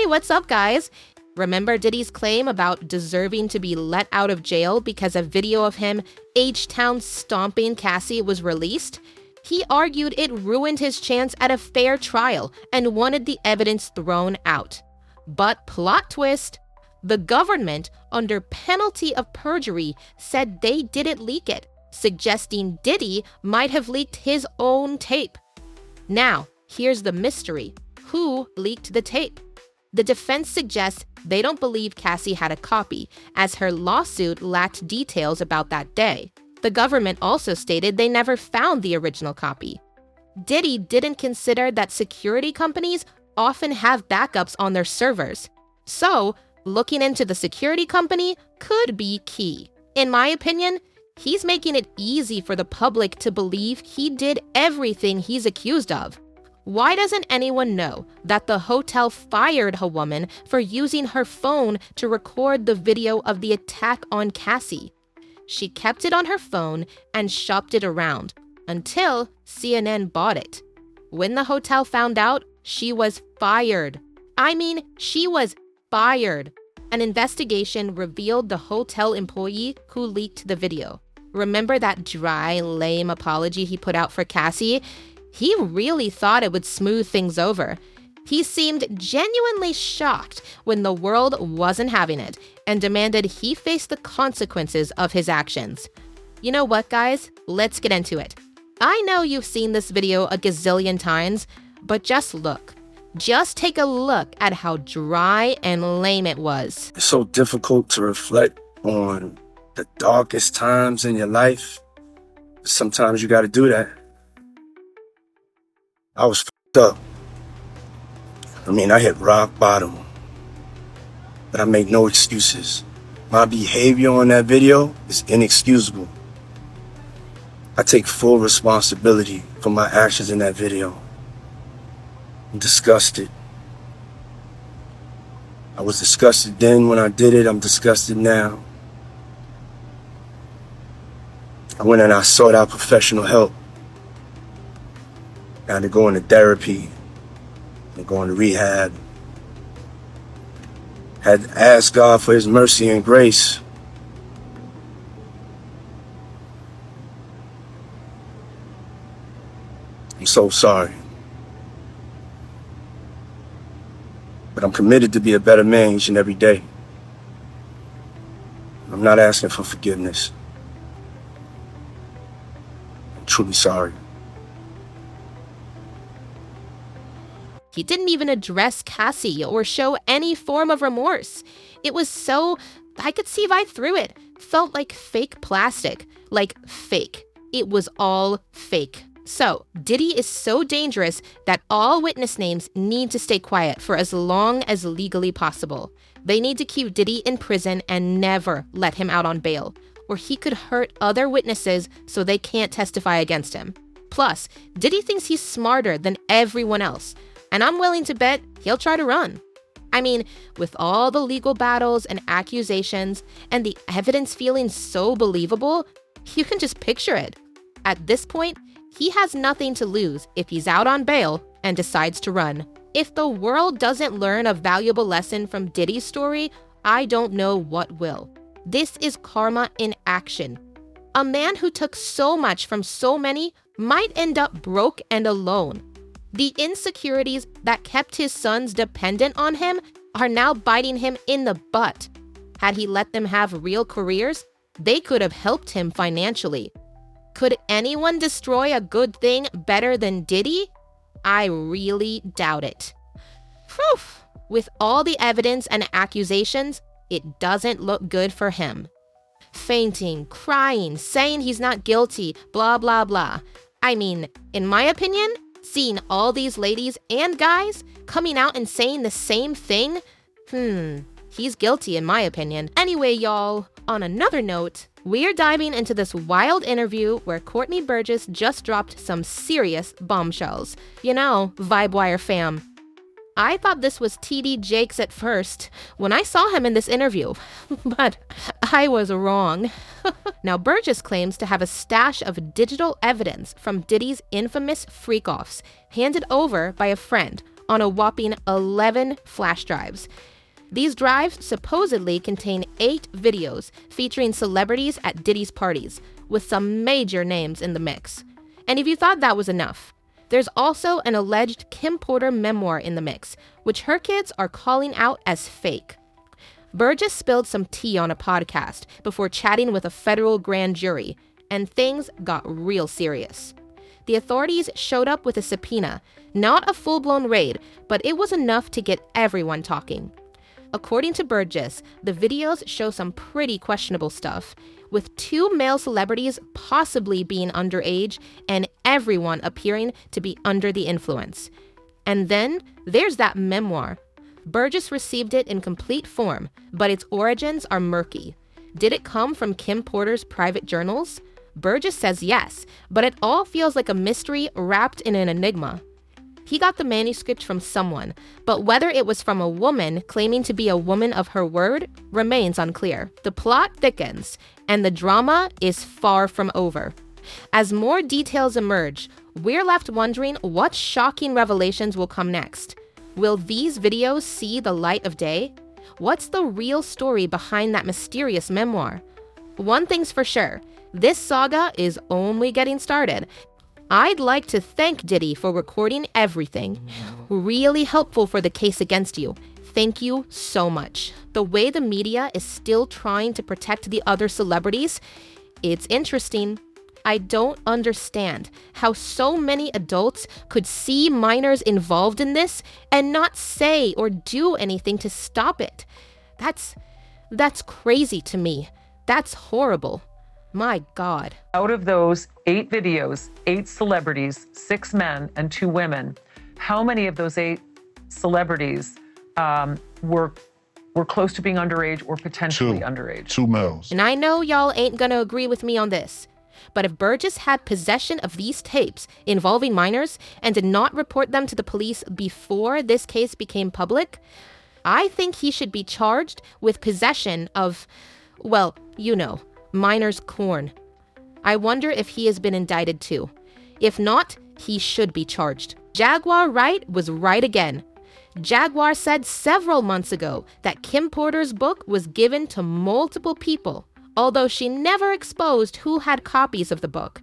what's up, guys? Remember Diddy's claim about deserving to be let out of jail because a video of him H-Town stomping Cassie was released? He argued it ruined his chance at a fair trial and wanted the evidence thrown out. But plot twist, the government, under penalty of perjury, said they didn't leak it, suggesting Diddy might have leaked his own tape. Now, here's the mystery. Who leaked the tape? The defense suggests they don't believe Cassie had a copy, as her lawsuit lacked details about that day. The government also stated they never found the original copy. Diddy didn't consider that security companies often have backups on their servers. So, looking into the security company could be key. In my opinion, he's making it easy for the public to believe he did everything he's accused of. Why doesn't anyone know that the hotel fired a woman for using her phone to record the video of the attack on Cassie? She kept it on her phone and shopped it around until CNN bought it. When the hotel found out, she was fired. She was fired. An investigation revealed the hotel employee who leaked the video. Remember that dry, lame apology he put out for Cassie? He really thought it would smooth things over. He seemed genuinely shocked when the world wasn't having it and demanded he face the consequences of his actions. You know what, guys? Let's get into it. I know you've seen this video a gazillion times, but just look. Just take a look at how dry and lame it was. It's so difficult to reflect on the darkest times in your life. Sometimes you got to do that. I was f***ed up. I hit rock bottom. But I make no excuses. My behavior on that video is inexcusable. I take full responsibility for my actions in that video. I'm disgusted. I was disgusted then when I did it. I'm disgusted now. I went and I sought out professional help. I had to go into therapy and go into rehab. Had to ask God for his mercy and grace. I'm so sorry. But I'm committed to be a better man each and every day. I'm not asking for forgiveness. I'm truly sorry. He didn't even address Cassie or show any form of remorse. It was so, I could see right through it. Felt like fake plastic. Like fake. It was all fake. So, Diddy is so dangerous that all witness names need to stay quiet for as long as legally possible. They need to keep Diddy in prison and never let him out on bail, or he could hurt other witnesses so they can't testify against him. Plus, Diddy thinks he's smarter than everyone else, and I'm willing to bet he'll try to run. With all the legal battles and accusations and the evidence feeling so believable, you can just picture it. At this point, he has nothing to lose if he's out on bail and decides to run. If the world doesn't learn a valuable lesson from Diddy's story, I don't know what will. This is karma in action. A man who took so much from so many might end up broke and alone. The insecurities that kept his sons dependent on him are now biting him in the butt. Had he let them have real careers, they could have helped him financially. Could anyone destroy a good thing better than Diddy? I really doubt it. Whew. With all the evidence and accusations, it doesn't look good for him. Fainting, crying, saying he's not guilty, blah, blah, blah. In my opinion, seeing all these ladies and guys coming out and saying the same thing, he's guilty in my opinion. Anyway, y'all, on another note, we're diving into this wild interview where Courtney Burgess just dropped some serious bombshells. Vibewire fam. I thought this was TD Jakes at first when I saw him in this interview, but I was wrong. Now, Burgess claims to have a stash of digital evidence from Diddy's infamous freak-offs handed over by a friend on a whopping 11 flash drives. These drives supposedly contain 8 videos featuring celebrities at Diddy's parties, with some major names in the mix. And if you thought that was enough, there's also an alleged Kim Porter memoir in the mix, which her kids are calling out as fake. Burgess spilled some tea on a podcast before chatting with a federal grand jury, and things got real serious. The authorities showed up with a subpoena, not a full-blown raid, but it was enough to get everyone talking. According to Burgess, the videos show some pretty questionable stuff, with 2 male celebrities possibly being underage and everyone appearing to be under the influence. And then there's that memoir. Burgess received it in complete form, but its origins are murky. Did it come from Kim Porter's private journals? Burgess says yes, but it all feels like a mystery wrapped in an enigma. He got the manuscript from someone, but whether it was from a woman claiming to be a woman of her word remains unclear. The plot thickens, and the drama is far from over. As more details emerge, we're left wondering what shocking revelations will come next. Will these videos see the light of day? What's the real story behind that mysterious memoir? One thing's for sure, this saga is only getting started. I'd like to thank Diddy for recording everything. Really helpful for the case against you. Thank you so much. The way the media is still trying to protect the other celebrities, it's interesting. I don't understand how so many adults could see minors involved in this and not say or do anything to stop it. That's crazy to me. That's horrible. My God. Out of those 8 videos, 8 celebrities, 6 men and 2 women, how many of those 8 celebrities were close to being underage or potentially underage? 2 males. And I know y'all ain't gonna agree with me on this, but if Burgess had possession of these tapes involving minors and did not report them to the police before this case became public, I think he should be charged with possession of, well, you know, minors' corn. I wonder if he has been indicted too. If not, he should be charged. Jaguar Wright was right again. Jaguar said several months ago that Kim Porter's book was given to multiple people, although she never exposed who had copies of the book.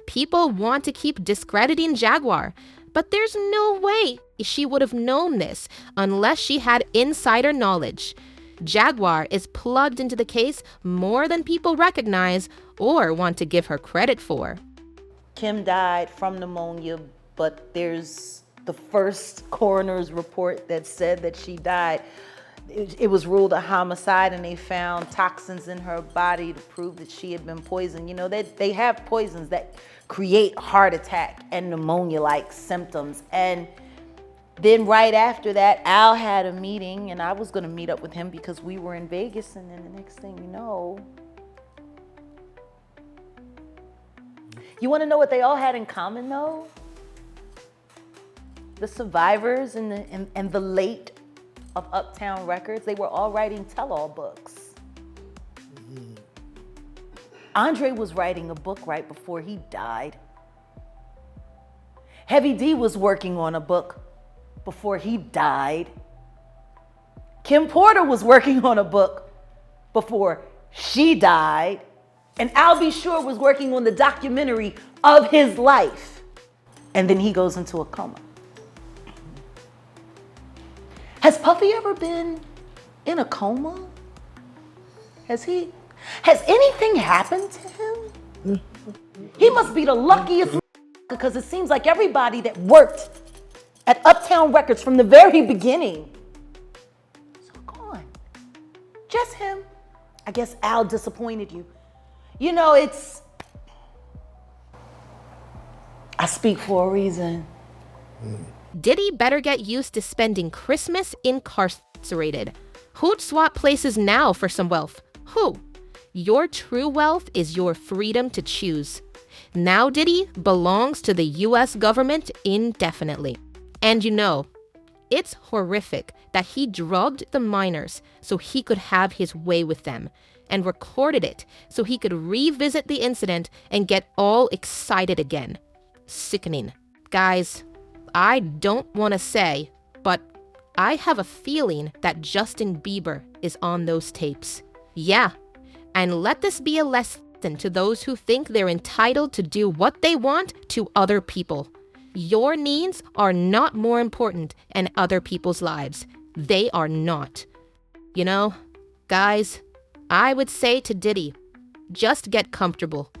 People want to keep discrediting Jaguar, but there's no way she would have known this unless she had insider knowledge. Jaguar is plugged into the case more than people recognize or want to give her credit for. Kim died from pneumonia, but there's the first coroner's report that said that she died. It was ruled a homicide, and they found toxins in her body to prove that she had been poisoned. You know, they have poisons that create heart attack and pneumonia-like symptoms. And then right after that, Al had a meeting, and I was going to meet up with him because we were in Vegas, and then the next thing you know, you want to know what they all had in common, though? The survivors and the late of Uptown Records, they were all writing tell-all books. Andre was writing a book right before he died. Heavy D was working on a book before he died. Kim Porter was working on a book before she died. And Al B. Sure was working on the documentary of his life. And then he goes into a coma. Has Puffy ever been in a coma? Has anything happened to him? He must be the luckiest because it seems like everybody that worked at Uptown Records from the very beginning is gone. Just him. I guess Al disappointed you. You know, I speak for a reason. Diddy better get used to spending Christmas incarcerated. Who'd swap places now for some wealth? Who? Your true wealth is your freedom to choose. Now Diddy belongs to the US government indefinitely. And you know, it's horrific that he drugged the minors so he could have his way with them, and recorded it so he could revisit the incident and get all excited again. Sickening. Guys, I don't want to say, But I have a feeling that Justin Bieber is on those tapes. Yeah, and let this be a lesson to those who think they're entitled to do what they want to other people. Your needs are not more important in other people's lives. They are not. You know, guys, I would say to Diddy, just get comfortable.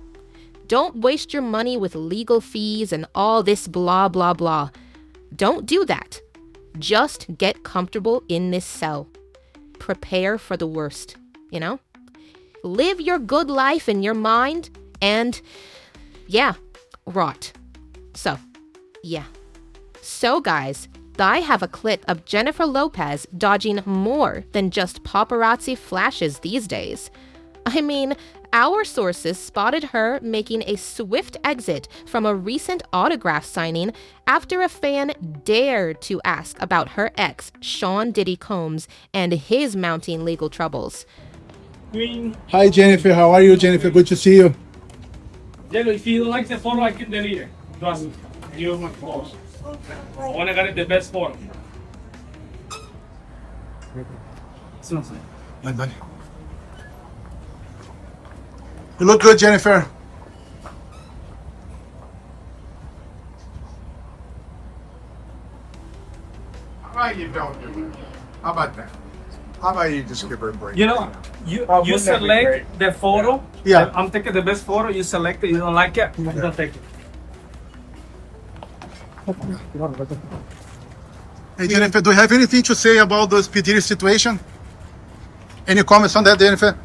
Don't waste your money with legal fees and all this blah, blah, blah. Don't do that. Just get comfortable in this cell. Prepare for the worst, you know? Live your good life in your mind and, yeah, rot. So, guys, I have a clip of Jennifer Lopez dodging more than just paparazzi flashes these days. I mean, our sources spotted her making a swift exit from a recent autograph signing after a fan dared to ask about her ex, Sean Diddy Combs, and his mounting legal troubles. Hi, Jennifer. How are you, Jennifer? Good to see you. Jennifer, if you don't like the photo, I can delete it. Trust me. You're my boss. I want to get it the best photo. You look good, Jennifer. How about you don't do it? How about that? How about you just give her a break? You know, you select the photo. Yeah. I'm taking the best photo. You select it. You don't like it, you don't take it. Hey, Jennifer, do you have anything to say about this P. Diddy situation? Any comments on that, Jennifer?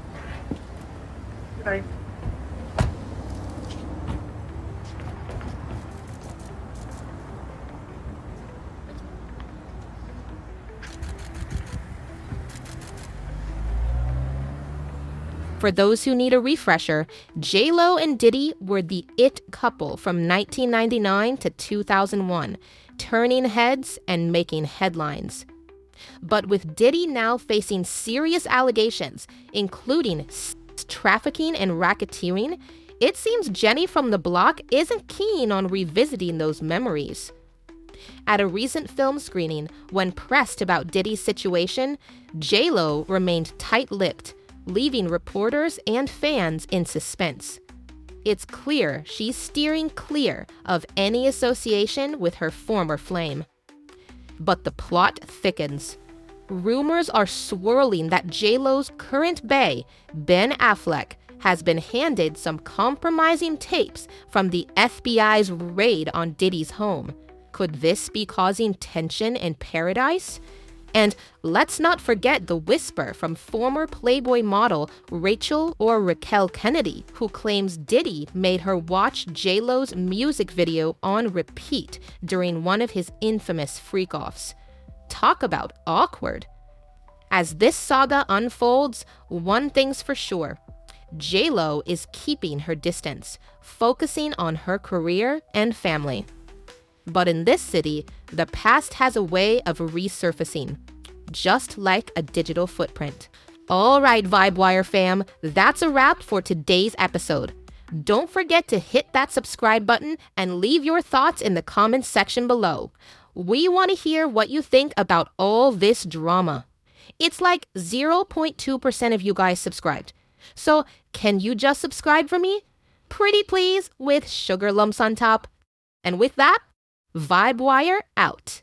For those who need a refresher, J-Lo and Diddy were the it couple from 1999 to 2001, turning heads and making headlines. But with Diddy now facing serious allegations, including trafficking and racketeering, it seems Jenny from the block isn't keen on revisiting those memories. At a recent film screening, when pressed about Diddy's situation, J-Lo remained tight-lipped, leaving reporters and fans in suspense. It's clear she's steering clear of any association with her former flame. But the plot thickens. Rumors are swirling that J-Lo's current bae, Ben Affleck, has been handed some compromising tapes from the FBI's raid on Diddy's home. Could this be causing tension in paradise? And let's not forget the whisper from former Playboy model Rachel or Raquel Kennedy, who claims Diddy made her watch J-Lo's music video on repeat during one of his infamous freak-offs. Talk about awkward. As this saga unfolds, one thing's for sure. J-Lo is keeping her distance, focusing on her career and family. But in this city, the past has a way of resurfacing, just like a digital footprint. All right, VibeWire fam, that's a wrap for today's episode. Don't forget to hit that subscribe button and leave your thoughts in the comments section below. We want to hear what you think about all this drama. It's like 0.2% of you guys subscribed. So can you just subscribe for me? Pretty please, with sugar lumps on top. And with that, VibeWire out.